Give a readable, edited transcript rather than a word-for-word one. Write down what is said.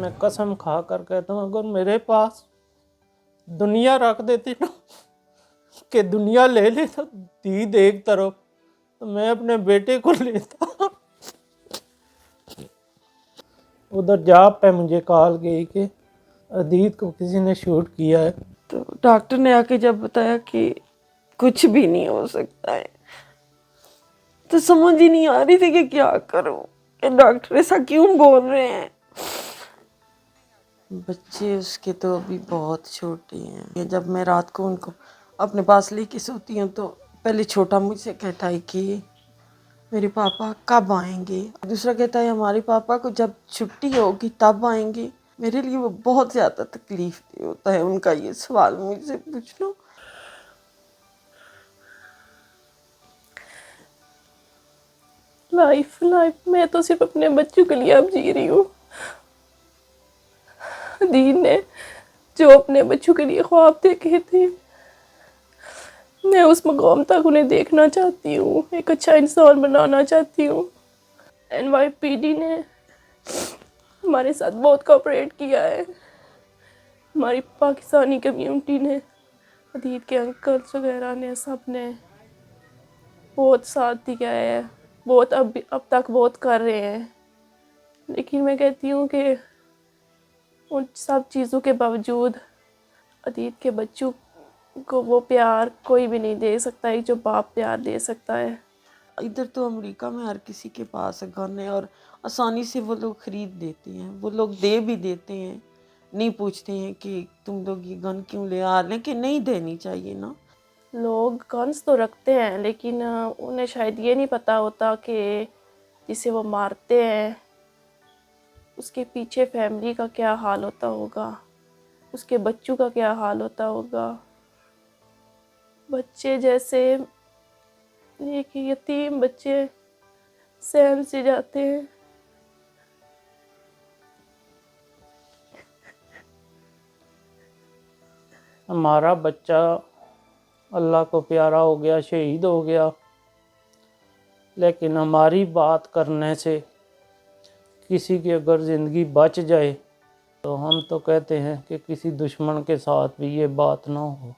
मैं कसम खा कर कहता हूँ, अगर मेरे पास दुनिया रख देती ना कि दुनिया ले ले तो दीद एक तरफ, तो मैं अपने बेटे को लेता। उधर जॉब पे मुझे कॉल गई कि अदीत को किसी ने शूट किया है। तो डॉक्टर ने आके जब बताया कि कुछ भी नहीं हो सकता है, तो समझ ही नहीं आ रही थी कि क्या करूं, कि डॉक्टर ऐसा क्यों बोल रहे हैं। बच्चे उसके तो अभी बहुत छोटे हैं। जब मैं रात को उनको अपने पास लेके सोती हूँ तो पहले छोटा मुझसे कहता है कि मेरे पापा कब आएंगे, दूसरा कहता है हमारे पापा को जब छुट्टी होगी तब आएंगे। मेरे लिए वो बहुत ज़्यादा तकलीफ दे होता है उनका ये सवाल मुझसे पूछना। लाइफ मैं तो सिर्फ अपने बच्चों के लिए अब जी रही हूँ। दीन ने जो अपने बच्चों के लिए ख्वाब देखे थे, मैं उस मकाम तक उन्हें देखना चाहती हूँ, एक अच्छा इंसान बनाना चाहती हूँ। NYPD ने हमारे साथ बहुत कोऑपरेट किया है। हमारी पाकिस्तानी कम्युनिटी ने, अदीत के अंकल्स वगैरह ने, सब ने बहुत साथ दिया है, बहुत अब तक बहुत कर रहे हैं। लेकिन मैं कहती हूँ कि उन सब चीज़ों के बावजूद अदीत के बच्चों को वो प्यार कोई भी नहीं दे सकता है जो बाप प्यार दे सकता है। इधर तो अमेरिका में हर किसी के पास है गन है, और आसानी से वो लोग खरीद देते हैं, वो लोग दे भी देते हैं, नहीं पूछते हैं कि तुम लोग ये गन क्यों ले आ रहे हैं, कि नहीं देनी चाहिए ना। लोग गन्स तो रखते हैं, लेकिन उन्हें शायद ये नहीं पता होता कि जिसे वो मारते हैं उसके पीछे फैमिली का क्या हाल होता होगा, उसके बच्चों का क्या हाल होता होगा। बच्चे जैसे एक यतीम बच्चे सहम से जाते हैं। हमारा बच्चा अल्लाह को प्यारा हो गया, शहीद हो गया, लेकिन हमारी बात करने से किसी की अगर ज़िंदगी बच जाए तो हम तो कहते हैं कि किसी दुश्मन के साथ भी ये बात ना हो।